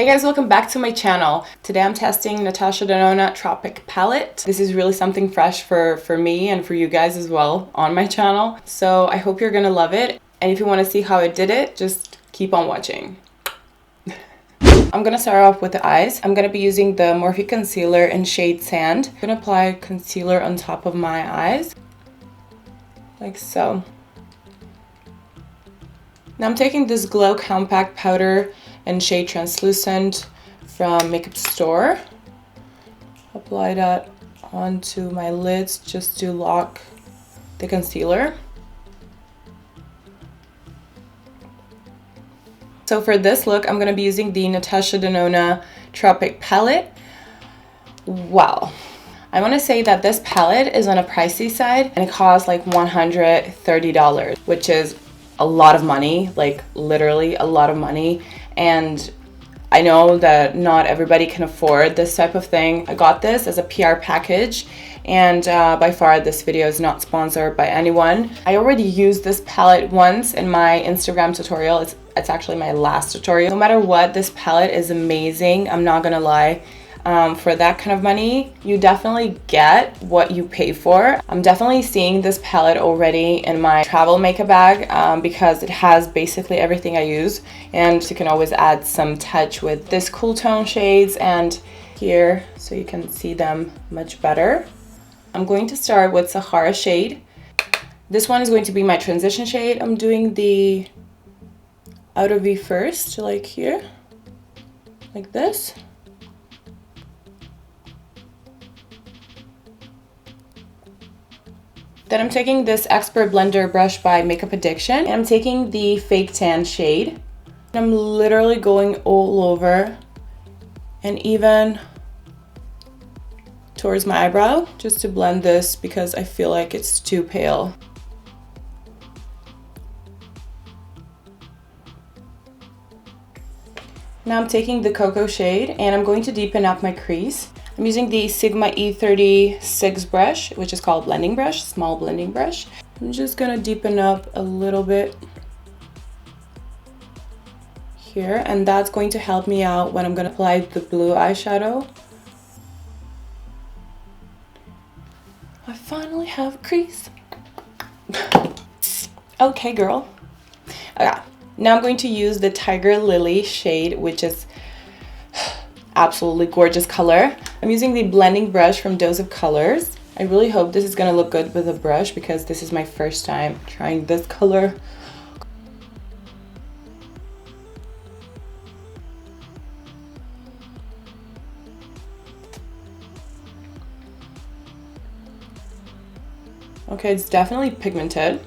guys, welcome back to my channel. Today I'm testing Natasha Denona Tropic palette. This is really something fresh for me and for you guys as well on my channel. So I hope you're gonna love it. And if you want to see how I did it, just keep on watching. I'm gonna start off with the eyes. I'm gonna be using the Morphe concealer in shade Sand. I'm gonna apply concealer on top of my eyes, like so. Now I'm taking this Glow Compact Powder in shade Translucent from Makeup Store. Apply that onto my lids just to lock the concealer. So for this look, I'm going to be using the Natasha Denona Tropic palette. Wow. I want to say that this palette is on a pricey side and it costs like $130, which is a lot of money, like literally a lot of money. And I know that not everybody can afford this type of thing. I got this as a PR package, and by far this video is not sponsored by anyone. I already used this palette once in my Instagram tutorial. It's actually my last tutorial. No matter what, this palette is amazing. I'm not gonna lie. For that kind of money, you definitely get what you pay for. I'm definitely seeing this palette already in my travel makeup bag because it has basically everything I use, and you can always add some touch with this cool tone shades and here so you can see them much better. I'm going to start with Sahara shade. This one is going to be my transition shade. I'm doing the outer V first, like here, like this. Then I'm taking this Expert Blender brush by Makeup Addiction, and I'm taking the Fake Tan shade. I'm literally going all over and even towards my eyebrow just to blend this because I feel like it's too pale. Now I'm taking the Cocoa shade and I'm going to deepen up my crease. I'm using the Sigma E36 brush, which is called blending brush, small blending brush. I'm just gonna deepen up a little bit here, and that's going to help me out when I'm gonna apply the blue eyeshadow. I finally have a crease. Okay, girl. Okay, now I'm going to use the Tiger Lily shade, which is absolutely gorgeous color. I'm using the blending brush from Dose of Colors. I really hope this is gonna look good with a brush because this is my first time trying this color. Okay, it's definitely pigmented.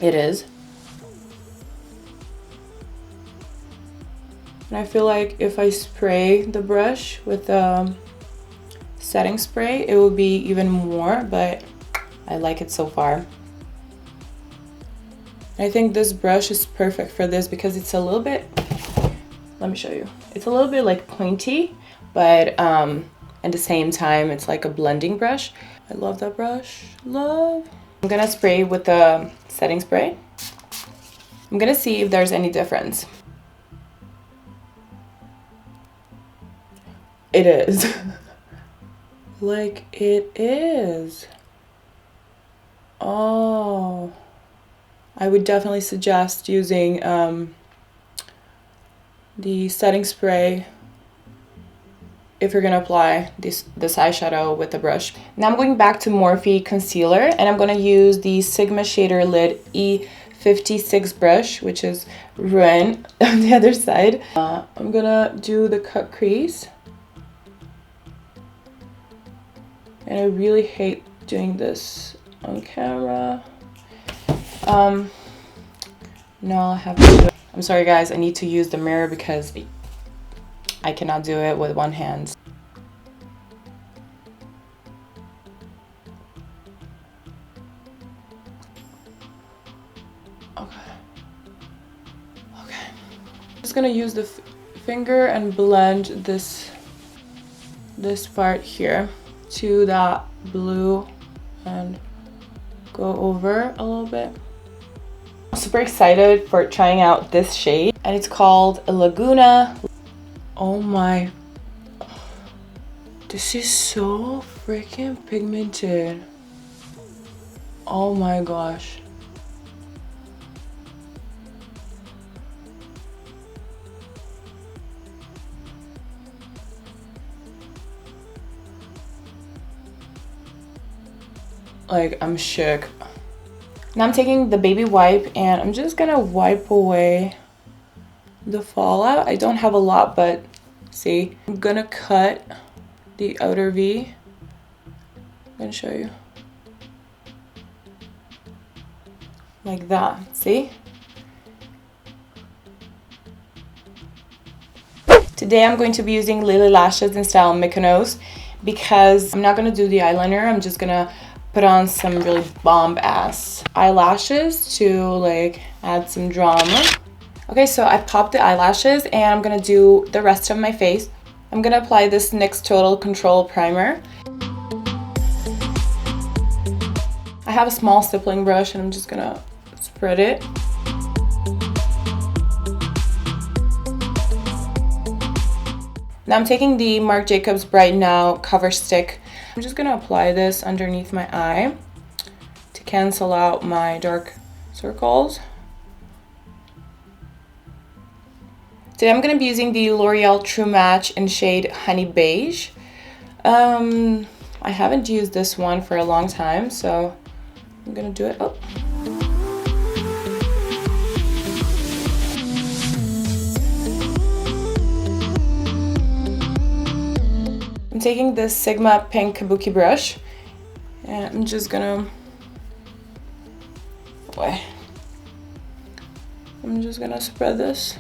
It is. And I feel like if I spray the brush with setting spray, it will be even more, but I like it so far. I think this brush is perfect for this because it's a little bit, let me show you. It's a little bit like pointy, but at the same time, it's like a blending brush. I love that brush, love. I'm gonna spray with the setting spray. I'm gonna see if there's any difference. It is. Like it is. Oh. I would definitely suggest using the setting spray if you're gonna apply this eyeshadow with the brush. Now I'm going back to Morphe concealer and I'm gonna use the Sigma Shader Lid E56 brush, which is Ruin on the other side. I'm gonna do the cut crease. And I really hate doing this on camera. No, I have to do it. I'm sorry guys, I need to use the mirror because I cannot do it with one hand. Okay. I'm just gonna use the finger and blend this part here to that blue and go over a little bit. I'm super excited for trying out this shade, and it's called Laguna Oh my, this is so freaking pigmented. Oh my gosh. Like, I'm shook. Now I'm taking the baby wipe and I'm just gonna wipe away the fallout. I don't have a lot, but see, I'm gonna cut the outer V. I'm gonna show you. Like that, see? Today I'm going to be using Lilly Lashes in style Mykonos because I'm not gonna do the eyeliner. I'm just gonna put on some really bomb ass eyelashes to like add some drama. Okay, so I popped the eyelashes and I'm gonna do the rest of my face. I'm gonna apply this NYX Total Control Primer. I have a small stippling brush and I'm just gonna spread it. Now I'm taking the Marc Jacobs Bright Now Cover Stick. I'm just gonna apply this underneath my eye to cancel out my dark circles. Today I'm gonna be using the Loreal True Match in shade Honey Beige. I haven't used this one for a long time, so I'm gonna do it. Oh. I'm taking this Sigma pink kabuki brush and I'm just gonna spread this.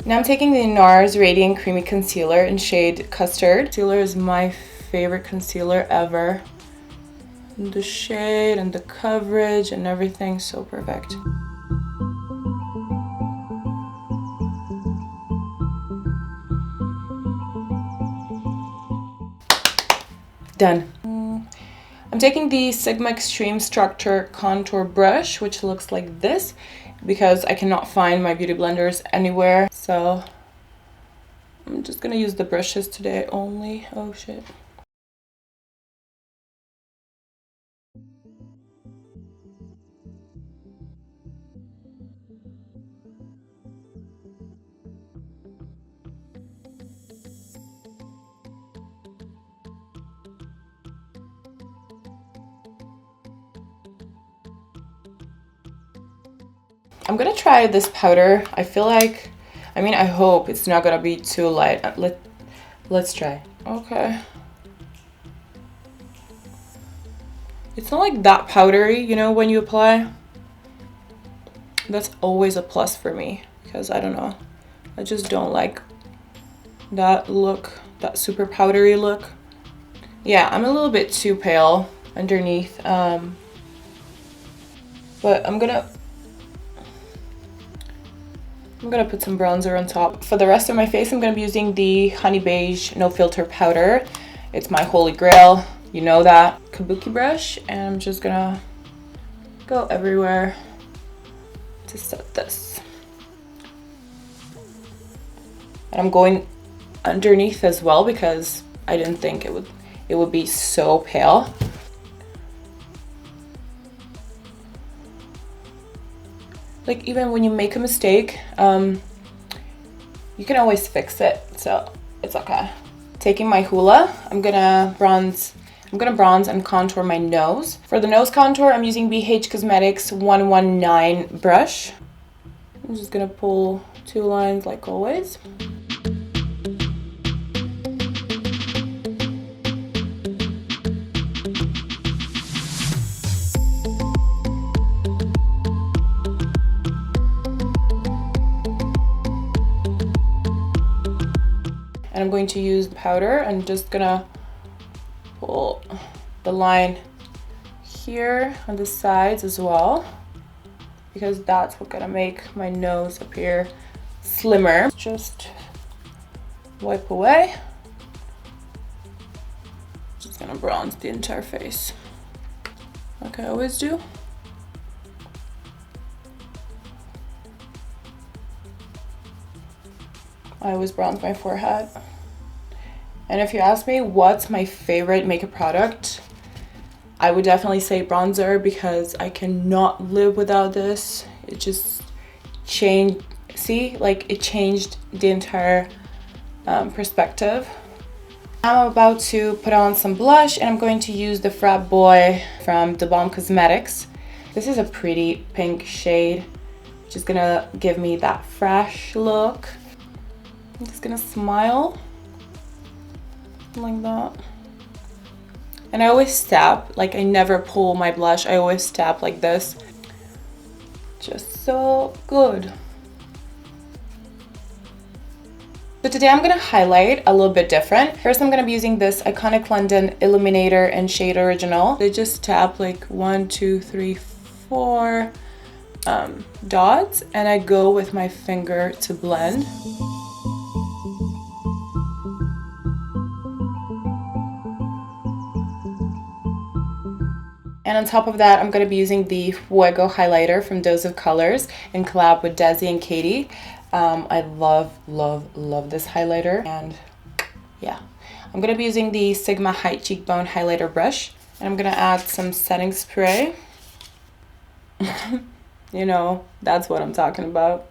Now I'm taking the NARS Radiant Creamy Concealer in shade Custard. Concealer is my favorite concealer ever. And the shade and the coverage and everything, so perfect. Done. I'm taking the Sigma Extreme Structure Contour Brush, which looks like this, because I cannot find my beauty blenders anywhere. So I'm just gonna use the brushes today only. Oh shit. I'm gonna try this powder. I feel like, I hope it's not gonna be too light. Let's try. Okay. It's not like that powdery, you know, when you apply. That's always a plus for me because I don't know. I just don't like that look, that super powdery look. Yeah, I'm a little bit too pale underneath. But I'm gonna put some bronzer on top. For the rest of my face, I'm gonna be using the Honey Beige No Filter Powder. It's my holy grail, you know that. Kabuki brush, and I'm just gonna go everywhere to set this. And I'm going underneath as well because I didn't think it would be so pale. Like, even when you make a mistake, you can always fix it, so it's okay. Taking my Hoola, I'm gonna bronze and contour my nose. For the nose contour, I'm using BH Cosmetics 119 brush. I'm just gonna pull 2 lines like always. And I'm going to use the powder. I'm just gonna pull the line here on the sides as well, because that's what's gonna make my nose appear slimmer. Just wipe away. Just gonna bronze the entire face, like I always do. I always bronze my forehead. And if you ask me what's my favorite makeup product, I would definitely say bronzer, because I cannot live without this. It just changed, see, like it changed the entire perspective. I'm about to put on some blush, and I'm going to use the Frat Boy from the Balm Cosmetics. This is a pretty pink shade, which is gonna give me that fresh look. I'm just gonna smile like that. And I always tap, like I never pull my blush, I always tap like this. Just so good. So today I'm gonna highlight a little bit different. First I'm gonna be using this Iconic London Illuminator in shade Original. I just tap like 1, 2, 3, 4 dots, and I go with my finger to blend. And on top of that, I'm going to be using the Fuego highlighter from Dose of Colors in collab with Desi and Katie. I love this highlighter. And yeah, I'm going to be using the Sigma Height Cheekbone highlighter brush. And I'm going to add some setting spray. You know, that's what I'm talking about.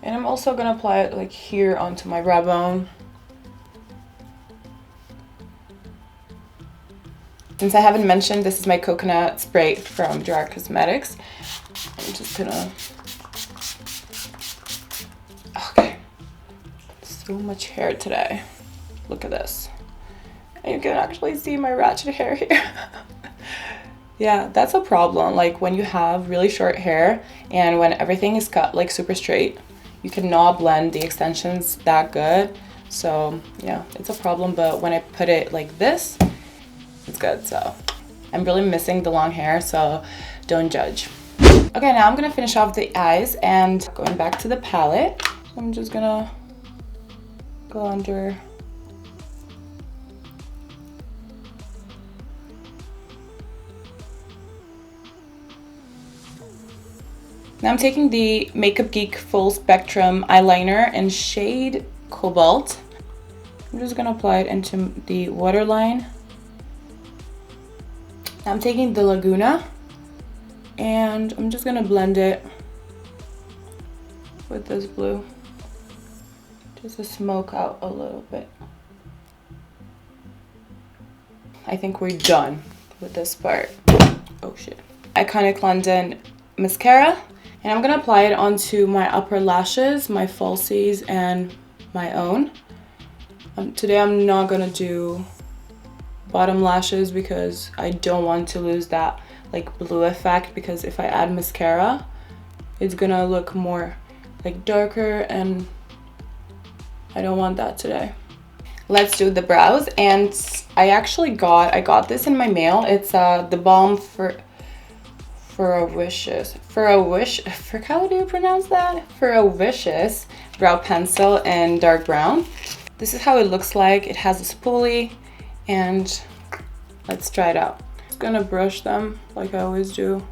And I'm also gonna apply it like here onto my brow bone. Since I haven't mentioned, this is my coconut spray from Gerard Cosmetics. I'm just gonna, okay, so much hair today. Look at this. And you can actually see my ratchet hair here. Yeah, that's a problem. Like when you have really short hair and when everything is cut like super straight, you cannot blend the extensions that good. So yeah, it's a problem, but when I put it like this, it's good. So I'm really missing the long hair, so don't judge. Okay, now I'm gonna finish off the eyes, and going back to the palette, I'm just gonna go under. Now I'm taking the Makeup Geek Full Spectrum eyeliner in shade Cobalt. I'm just gonna apply it into the waterline. Now I'm taking the Laguna, and I'm just gonna blend it with this blue, just to smoke out a little bit. I think we're done with this part. Oh shit. Iconic London mascara. And I'm gonna apply it onto my upper lashes, my falsies, and my own. Today I'm not gonna do bottom lashes because I don't want to lose that like blue effect, because if I add mascara, it's gonna look more like darker, and I don't want that today. Let's do the brows. And I got this in my mail. It's the Balm Frat. How do you pronounce that? Ferocious brow pencil in dark brown. This is how it looks like. It has a spoolie, and let's try it out. I'm just gonna brush them like I always do,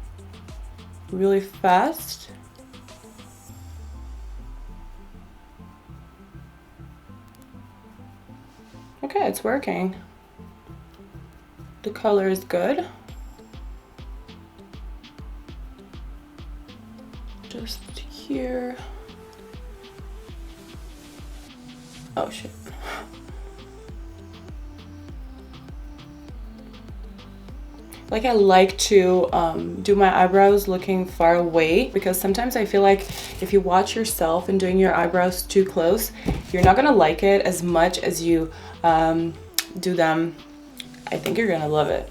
really fast. Okay, it's working. The color is good. Just here. Oh shit. Like I like to do my eyebrows looking far away, because sometimes I feel like if you watch yourself and doing your eyebrows too close, you're not gonna like it as much as you do them. I think you're gonna love it.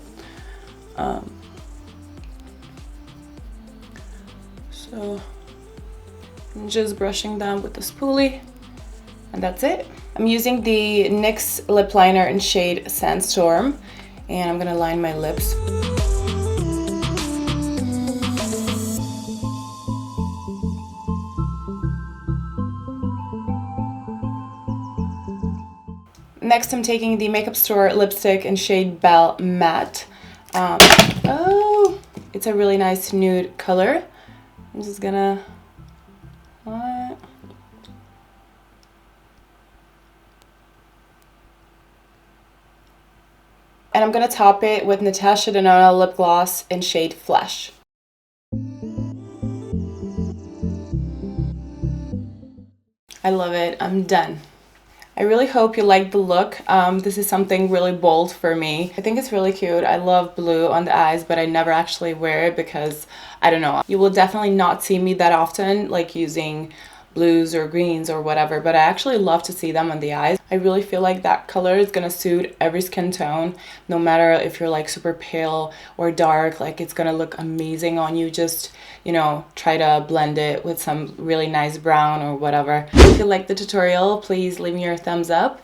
So I'm just brushing them with the spoolie, and that's it. I'm using the NYX lip liner in shade Sandstorm, And I'm gonna line my lips. Next, I'm taking the Makeup Store lipstick in shade Belle Matte. Oh, it's a really nice nude color. I'm just gonna... What? And I'm gonna top it with Natasha Denona lip gloss in shade Flesh. I love it. I'm done. I really hope you like the look. This is something really bold for me. I think it's really cute. I love blue on the eyes, but I never actually wear it because, I don't know. You will definitely not see me that often, like using blues or greens or whatever, but I actually love to see them on the eyes. I really feel like that color is gonna suit every skin tone, no matter if you're like super pale or dark, like it's gonna look amazing on you. Just, you know, try to blend it with some really nice brown or whatever. If you like the tutorial, please leave me your thumbs up.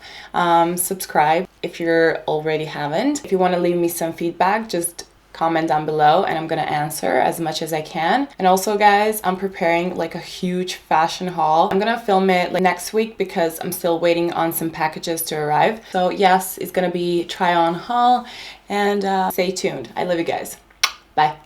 Subscribe if you already haven't. If you want to leave me some feedback, just comment down below and I'm gonna answer as much as I can. And also guys, I'm preparing like a huge fashion haul. I'm gonna film it like next week because I'm still waiting on some packages to arrive. So yes, it's gonna be try on haul, and stay tuned. I love you guys. Bye.